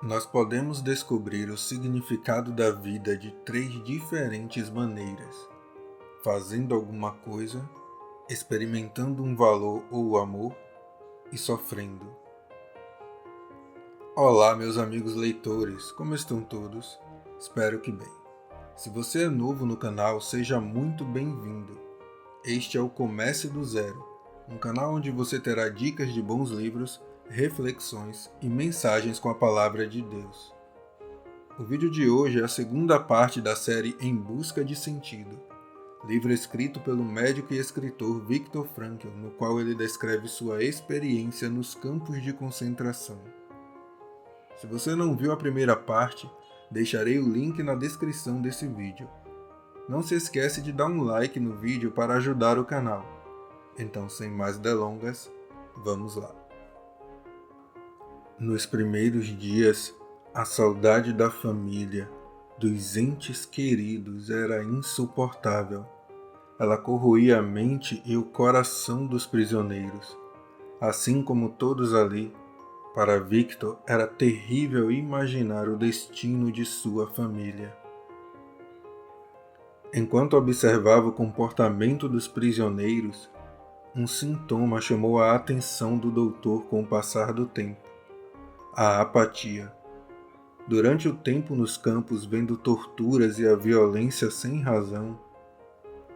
Nós podemos descobrir o significado da vida de três diferentes maneiras: fazendo alguma coisa, experimentando um valor ou amor e sofrendo. Olá, meus amigos leitores, como estão todos? Espero que bem. Se você é novo no canal, seja muito bem-vindo. Este é o Comece do Zero, um canal onde você terá dicas de bons livros, reflexões e mensagens com a palavra de Deus. O vídeo de hoje é a segunda parte da série Em Busca de Sentido, livro escrito pelo médico e escritor Viktor Frankl, no qual ele descreve sua experiência nos campos de concentração. Se você não viu a primeira parte, deixarei o link na descrição desse vídeo. Não se esquece de dar um like no vídeo para ajudar o canal. Então, sem mais delongas, vamos lá. Nos primeiros dias, a saudade da família, dos entes queridos era insuportável. Ela corroía a mente e o coração dos prisioneiros. Assim como todos ali, para Victor era terrível imaginar o destino de sua família. Enquanto observava o comportamento dos prisioneiros, um sintoma chamou a atenção do doutor com o passar do tempo: a apatia. Durante o tempo nos campos vendo torturas e a violência sem razão,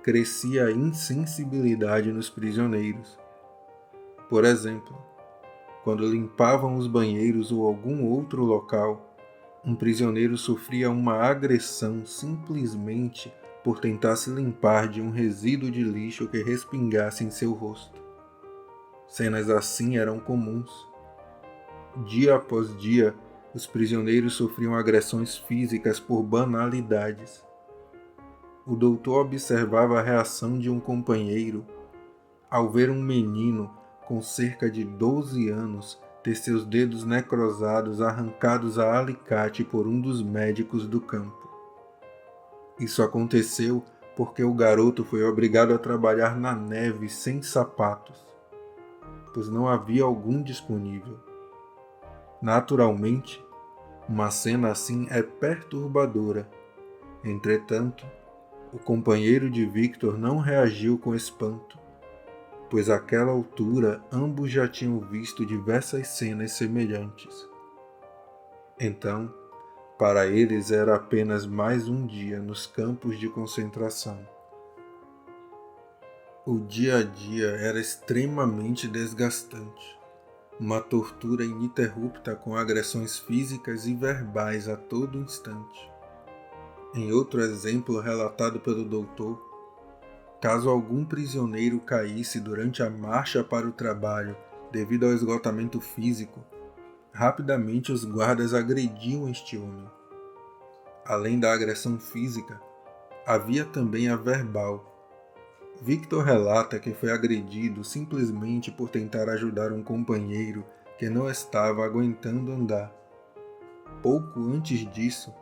crescia a insensibilidade nos prisioneiros. Por exemplo, quando limpavam os banheiros ou algum outro local, um prisioneiro sofria uma agressão simplesmente por tentar se limpar de um resíduo de lixo que respingasse em seu rosto. Cenas assim eram comuns. Dia após dia, os prisioneiros sofriam agressões físicas por banalidades. O doutor observava a reação de um companheiro ao ver um menino com cerca de 12 anos ter seus dedos necrosados arrancados a alicate por um dos médicos do campo. Isso aconteceu porque o garoto foi obrigado a trabalhar na neve sem sapatos, pois não havia algum disponível. Naturalmente, uma cena assim é perturbadora. Entretanto, o companheiro de Victor não reagiu com espanto, pois àquela altura ambos já tinham visto diversas cenas semelhantes. Então, para eles era apenas mais um dia nos campos de concentração. O dia a dia era extremamente desgastante. Uma tortura ininterrupta com agressões físicas e verbais a todo instante. Em outro exemplo relatado pelo doutor, caso algum prisioneiro caísse durante a marcha para o trabalho devido ao esgotamento físico, rapidamente os guardas agrediam este homem. Além da agressão física, havia também a verbal. Victor relata que foi agredido simplesmente por tentar ajudar um companheiro que não estava aguentando andar. Pouco antes disso,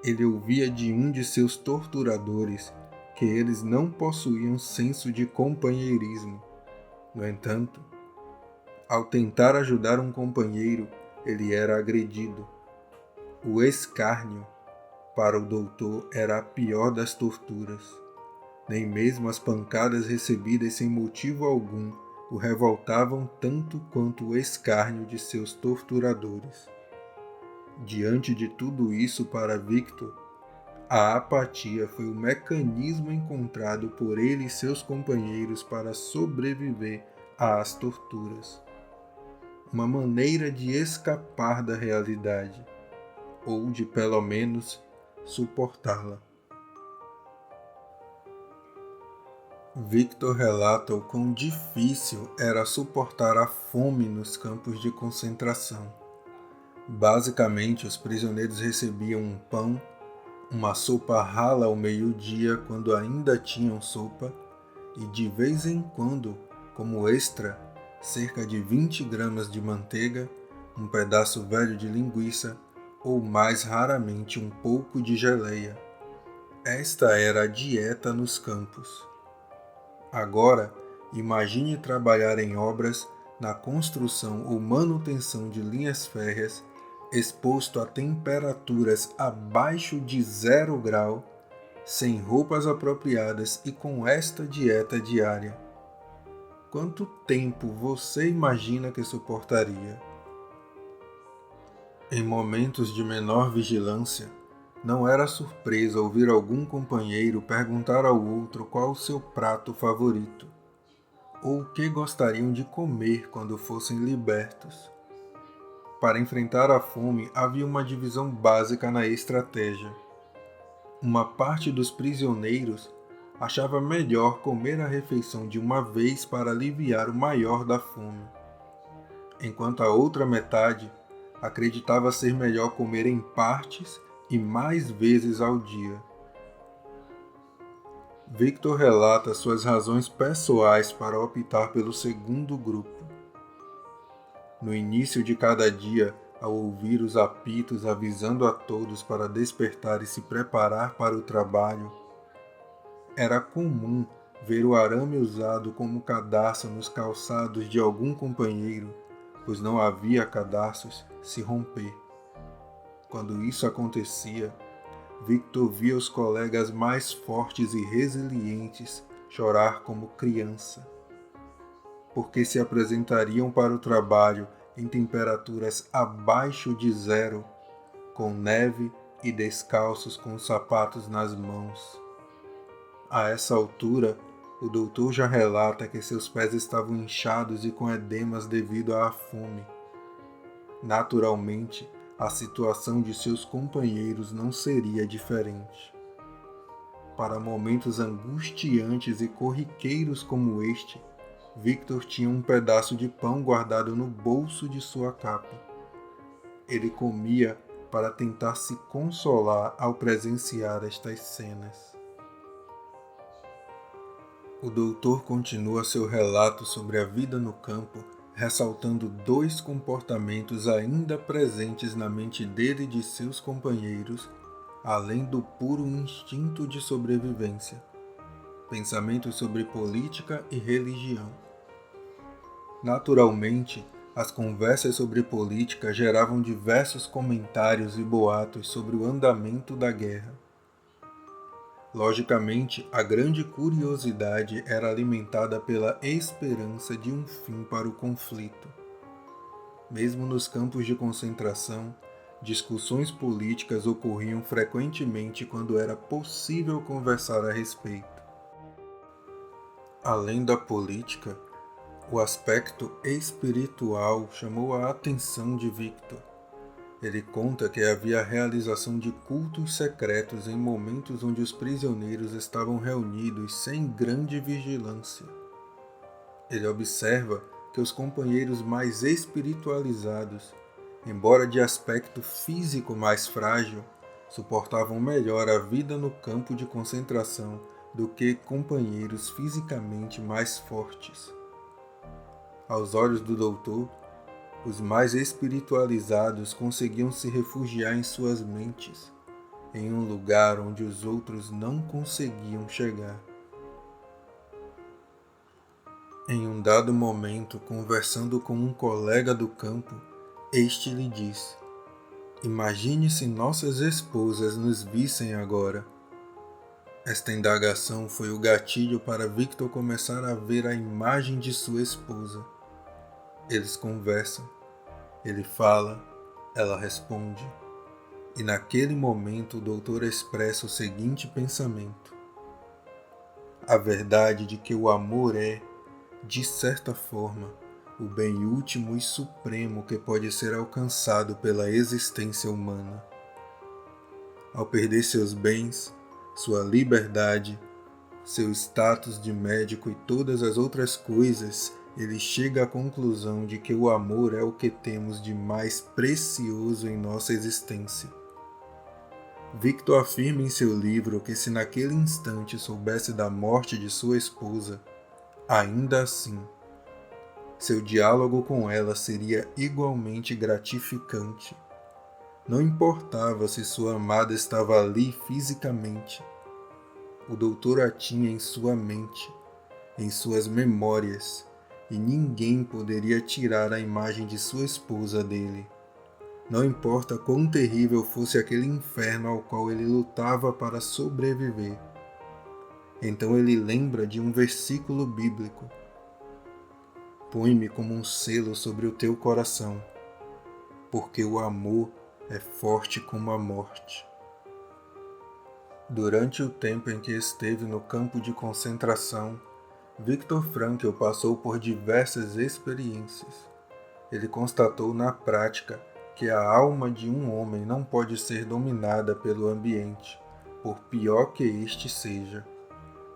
ele ouvia de um de seus torturadores que eles não possuíam senso de companheirismo. No entanto, ao tentar ajudar um companheiro, ele era agredido. O escárnio, para o doutor, era a pior das torturas. Nem mesmo as pancadas recebidas sem motivo algum o revoltavam tanto quanto o escárnio de seus torturadores. Diante de tudo isso, para Victor, a apatia foi o mecanismo encontrado por ele e seus companheiros para sobreviver às torturas. Uma maneira de escapar da realidade, ou de pelo menos suportá-la. Victor relata o quão difícil era suportar a fome nos campos de concentração. Basicamente, os prisioneiros recebiam um pão, uma sopa rala ao meio-dia quando ainda tinham sopa, e de vez em quando, como extra, cerca de 20 gramas de manteiga, um pedaço velho de linguiça ou mais raramente um pouco de geleia. Esta era a dieta nos campos. Agora, imagine trabalhar em obras, na construção ou manutenção de linhas férreas, exposto a temperaturas abaixo de 0 grau, sem roupas apropriadas e com esta dieta diária. Quanto tempo você imagina que suportaria? Em momentos de menor vigilância, não era surpresa ouvir algum companheiro perguntar ao outro qual o seu prato favorito, ou o que gostariam de comer quando fossem libertos. Para enfrentar a fome, havia uma divisão básica na estratégia. Uma parte dos prisioneiros achava melhor comer a refeição de uma vez para aliviar o maior da fome, enquanto a outra metade acreditava ser melhor comer em partes e mais vezes ao dia. Victor relata suas razões pessoais para optar pelo segundo grupo. No início de cada dia, ao ouvir os apitos avisando a todos para despertar e se preparar para o trabalho, era comum ver o arame usado como cadarço nos calçados de algum companheiro, pois não havia cadarços, se romper. Quando isso acontecia, Victor via os colegas mais fortes e resilientes chorar como criança, porque se apresentariam para o trabalho em temperaturas abaixo de 0, com neve e descalços com os sapatos nas mãos. A essa altura, o doutor já relata que seus pés estavam inchados e com edemas devido à fome. Naturalmente, a situação de seus companheiros não seria diferente. Para momentos angustiantes e corriqueiros como este, Victor tinha um pedaço de pão guardado no bolso de sua capa. Ele comia para tentar se consolar ao presenciar estas cenas. O doutor continua seu relato sobre a vida no campo, ressaltando 2 comportamentos ainda presentes na mente dele e de seus companheiros, além do puro instinto de sobrevivência: pensamentos sobre política e religião. Naturalmente, as conversas sobre política geravam diversos comentários e boatos sobre o andamento da guerra. Logicamente, a grande curiosidade era alimentada pela esperança de um fim para o conflito. Mesmo nos campos de concentração, discussões políticas ocorriam frequentemente quando era possível conversar a respeito. Além da política, o aspecto espiritual chamou a atenção de Victor. Ele conta que havia a realização de cultos secretos em momentos onde os prisioneiros estavam reunidos sem grande vigilância. Ele observa que os companheiros mais espiritualizados, embora de aspecto físico mais frágil, suportavam melhor a vida no campo de concentração do que companheiros fisicamente mais fortes. Aos olhos do doutor, os mais espiritualizados conseguiam se refugiar em suas mentes, em um lugar onde os outros não conseguiam chegar. Em um dado momento, conversando com um colega do campo, este lhe diz: "Imagine se nossas esposas nos vissem agora." Esta indagação foi o gatilho para Victor começar a ver a imagem de sua esposa. Eles conversam. Ele fala, ela responde. E naquele momento o doutor expressa o seguinte pensamento: a verdade de que o amor é, de certa forma, o bem último e supremo que pode ser alcançado pela existência humana. Ao perder seus bens, sua liberdade, seu status de médico e todas as outras coisas, ele chega à conclusão de que o amor é o que temos de mais precioso em nossa existência. Victor afirma em seu livro que se naquele instante soubesse da morte de sua esposa, ainda assim, seu diálogo com ela seria igualmente gratificante. Não importava se sua amada estava ali fisicamente. O doutor a tinha em sua mente, em suas memórias, e ninguém poderia tirar a imagem de sua esposa dele. não importa quão terrível fosse aquele inferno ao qual ele lutava para sobreviver. Então ele lembra de um versículo bíblico: põe-me como um selo sobre o teu coração, porque o amor é forte como a morte. Durante o tempo em que esteve no campo de concentração, Viktor Frankl passou por diversas experiências. Ele constatou na prática que a alma de um homem não pode ser dominada pelo ambiente, por pior que este seja.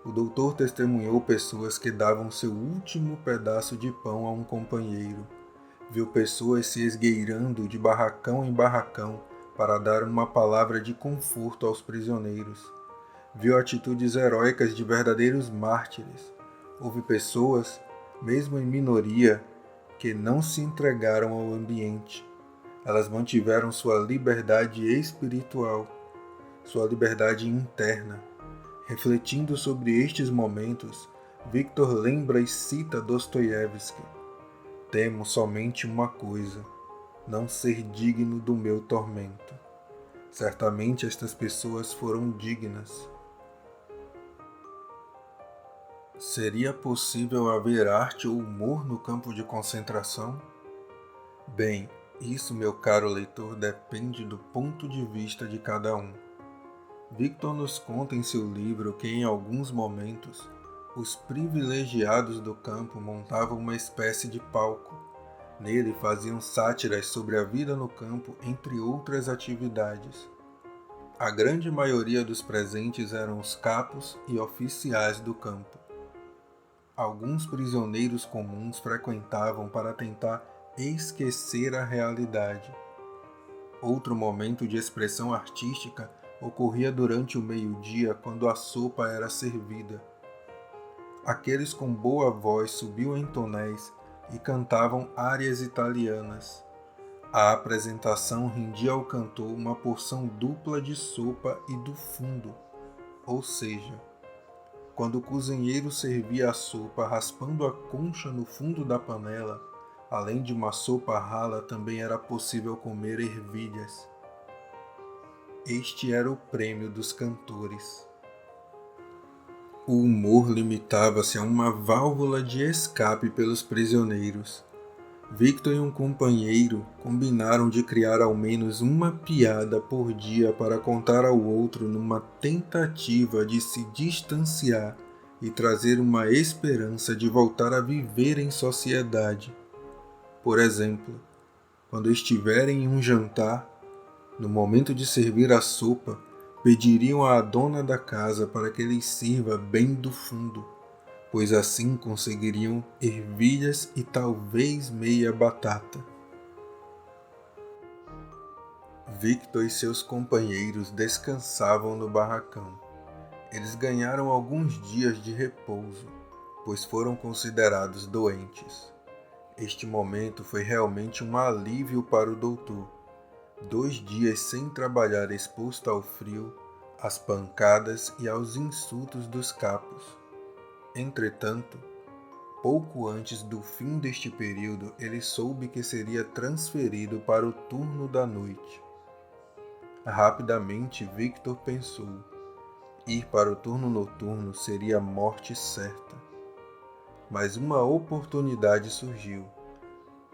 O doutor testemunhou pessoas que davam seu último pedaço de pão a um companheiro. Viu pessoas se esgueirando de barracão em barracão para dar uma palavra de conforto aos prisioneiros. Viu atitudes heróicas de verdadeiros mártires. Houve pessoas, mesmo em minoria, que não se entregaram ao ambiente. Elas mantiveram sua liberdade espiritual, sua liberdade interna. Refletindo sobre estes momentos, Viktor lembra e cita Dostoiévski: temo somente uma coisa, não ser digno do meu tormento. Certamente estas pessoas foram dignas. Seria possível haver arte ou humor no campo de concentração? Bem, isso, meu caro leitor, depende do ponto de vista de cada um. Viktor nos conta em seu livro que, em alguns momentos, os privilegiados do campo montavam uma espécie de palco. Nele faziam sátiras sobre a vida no campo, entre outras atividades. A grande maioria dos presentes eram os capos e oficiais do campo. Alguns prisioneiros comuns frequentavam para tentar esquecer a realidade. Outro momento de expressão artística ocorria durante o meio-dia, quando a sopa era servida. Aqueles com boa voz subiam em tonéis e cantavam árias italianas. A apresentação rendia ao cantor uma porção dupla de sopa e do fundo, ou seja, quando o cozinheiro servia a sopa raspando a concha no fundo da panela, além de uma sopa rala, também era possível comer ervilhas. Este era o prêmio dos cantores. O humor limitava-se a uma válvula de escape pelos prisioneiros. Viktor e um companheiro combinaram de criar ao menos uma piada por dia para contar ao outro numa tentativa de se distanciar e trazer uma esperança de voltar a viver em sociedade. Por exemplo, quando estiverem em um jantar, no momento de servir a sopa, pediriam à dona da casa para que lhes sirva bem do fundo, pois assim conseguiriam ervilhas e talvez meia batata. Viktor e seus companheiros descansavam no barracão. Eles ganharam alguns dias de repouso, pois foram considerados doentes. Este momento foi realmente um alívio para o doutor. 2 dias sem trabalhar, exposto ao frio, às pancadas e aos insultos dos capos. Entretanto, pouco antes do fim deste período, ele soube que seria transferido para o turno da noite. Rapidamente, Viktor pensou: ir para o turno noturno seria a morte certa. Mas uma oportunidade surgiu.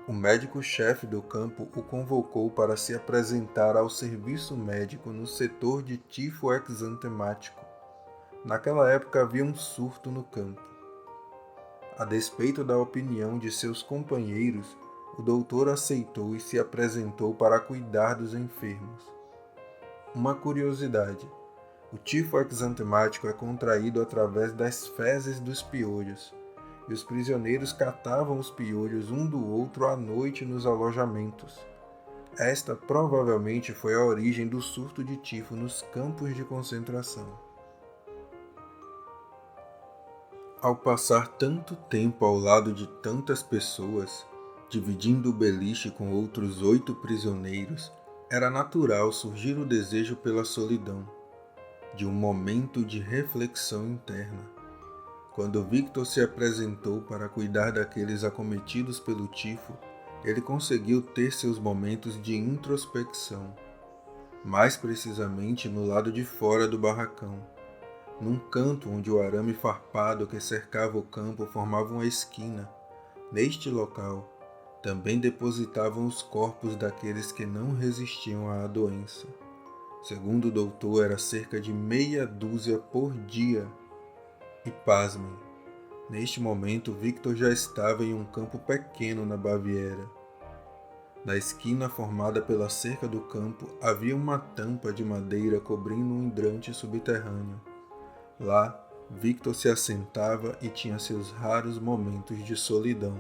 O médico-chefe do campo o convocou para se apresentar ao serviço médico no setor de tifo exantemático. Naquela época havia um surto no campo. A despeito da opinião de seus companheiros, o doutor aceitou e se apresentou para cuidar dos enfermos. Uma curiosidade: o tifo exantemático é contraído através das fezes dos piolhos, e os prisioneiros catavam os piolhos um do outro à noite nos alojamentos. Esta provavelmente foi a origem do surto de tifo nos campos de concentração. Ao passar tanto tempo ao lado de tantas pessoas, dividindo o beliche com outros 8 prisioneiros, era natural surgir o desejo pela solidão, de um momento de reflexão interna. Quando Viktor se apresentou para cuidar daqueles acometidos pelo tifo, ele conseguiu ter seus momentos de introspecção, mais precisamente no lado de fora do barracão, num canto onde o arame farpado que cercava o campo formava uma esquina. Neste local, também depositavam os corpos daqueles que não resistiam à doença. Segundo o doutor, era cerca de meia dúzia por dia. E pasmem, neste momento Victor já estava em um campo pequeno na Baviera. Na esquina formada pela cerca do campo havia uma tampa de madeira cobrindo um hidrante subterrâneo. Lá, Victor se assentava e tinha seus raros momentos de solidão.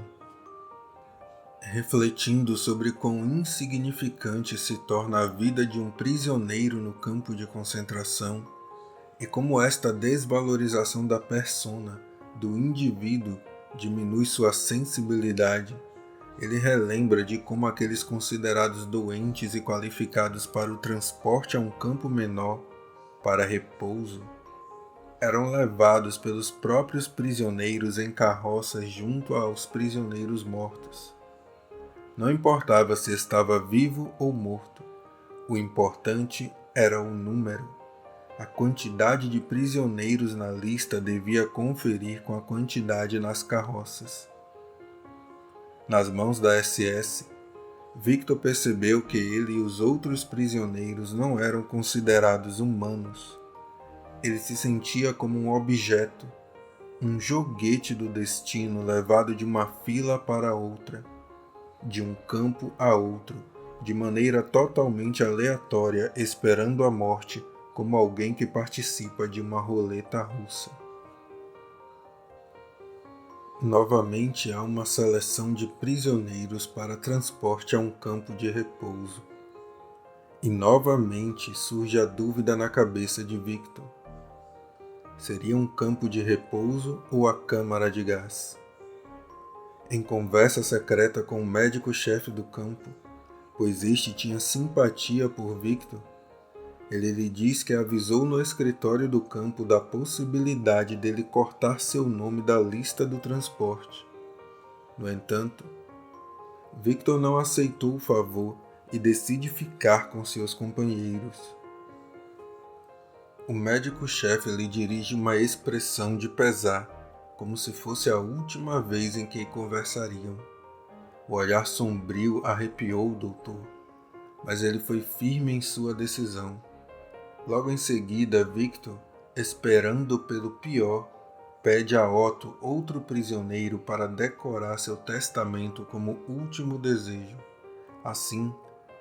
Refletindo sobre quão insignificante se torna a vida de um prisioneiro no campo de concentração e como esta desvalorização da persona, do indivíduo, diminui sua sensibilidade, ele relembra de como aqueles considerados doentes e qualificados para o transporte a um campo menor, para repouso, eram levados pelos próprios prisioneiros em carroças junto aos prisioneiros mortos. Não importava se estava vivo ou morto, o importante era o número. A quantidade de prisioneiros na lista devia conferir com a quantidade nas carroças. Nas mãos da SS, Victor percebeu que ele e os outros prisioneiros não eram considerados humanos. Ele se sentia como um objeto, um joguete do destino levado de uma fila para outra, de um campo a outro, de maneira totalmente aleatória, esperando a morte como alguém que participa de uma roleta russa. Novamente há uma seleção de prisioneiros para transporte a um campo de repouso. E novamente surge a dúvida na cabeça de Victor. Seria um campo de repouso ou a câmara de gás? Em conversa secreta com o médico-chefe do campo, pois este tinha simpatia por Victor, ele lhe diz que avisou no escritório do campo da possibilidade dele cortar seu nome da lista do transporte. No entanto, Victor não aceitou o favor e decide ficar com seus companheiros. O médico-chefe lhe dirige uma expressão de pesar, como se fosse a última vez em que conversariam. O olhar sombrio arrepiou o doutor, mas ele foi firme em sua decisão. Logo em seguida, Victor, esperando pelo pior, pede a Otto outro prisioneiro para decorar seu testamento como último desejo. Assim,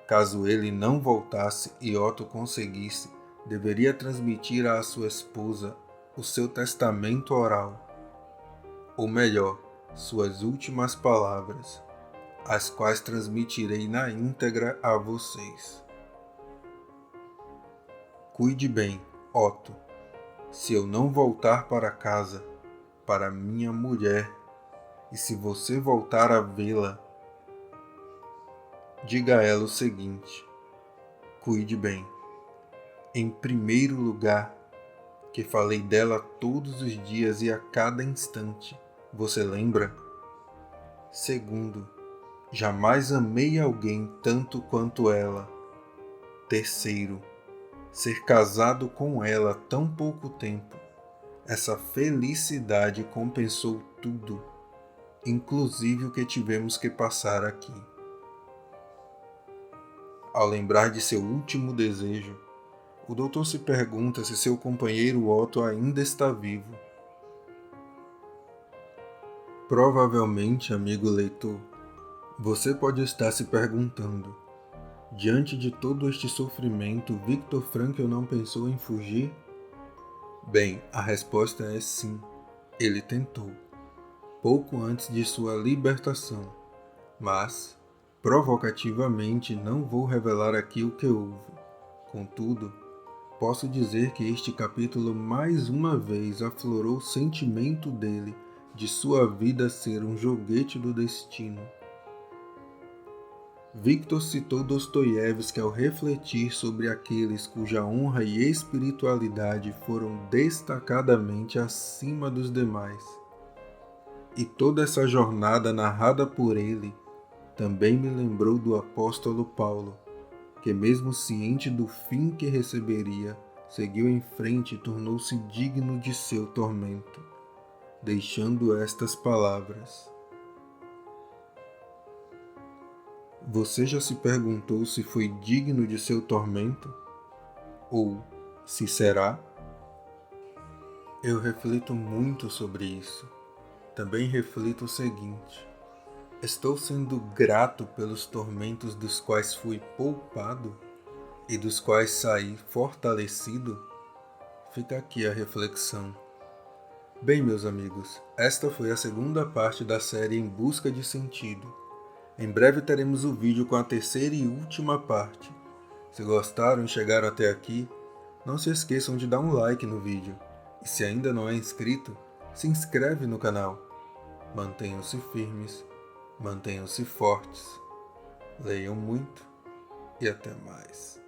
caso ele não voltasse e Otto conseguisse, deveria transmitir à sua esposa o seu testamento oral, ou melhor, suas últimas palavras, as quais transmitirei na íntegra a vocês. Cuide bem, Otto. Se eu não voltar para casa, para minha mulher, e se você voltar a vê-la, diga a ela o seguinte: cuide bem. Em primeiro lugar, que falei dela todos os dias e a cada instante, você lembra? Segundo, jamais amei alguém tanto quanto ela. Terceiro, ser casado com ela há tão pouco tempo, essa felicidade compensou tudo, inclusive o que tivemos que passar aqui. Ao lembrar de seu último desejo, o doutor se pergunta se seu companheiro Otto ainda está vivo. Provavelmente, amigo leitor, você pode estar se perguntando: diante de todo este sofrimento, Viktor Frankl não pensou em fugir? Bem, a resposta é sim, ele tentou, pouco antes de sua libertação, mas, provocativamente, não vou revelar aqui o que houve. Contudo, posso dizer que este capítulo mais uma vez aflorou o sentimento dele de sua vida ser um joguete do destino. Victor citou Dostoiévski ao refletir sobre aqueles cuja honra e espiritualidade foram destacadamente acima dos demais. E toda essa jornada narrada por ele também me lembrou do apóstolo Paulo, que mesmo ciente do fim que receberia, seguiu em frente e tornou-se digno de seu tormento, deixando estas palavras. Você já se perguntou se foi digno de seu tormento? Ou se será? Eu reflito muito sobre isso. Também reflito o seguinte: estou sendo grato pelos tormentos dos quais fui poupado e dos quais saí fortalecido? Fica aqui a reflexão. Bem, meus amigos, esta foi a segunda parte da série Em Busca de Sentido. Em breve teremos o vídeo com a terceira e última parte. Se gostaram e chegaram até aqui, não se esqueçam de dar um like no vídeo. E se ainda não é inscrito, se inscreve no canal. Mantenham-se firmes, mantenham-se fortes. Leiam muito e até mais.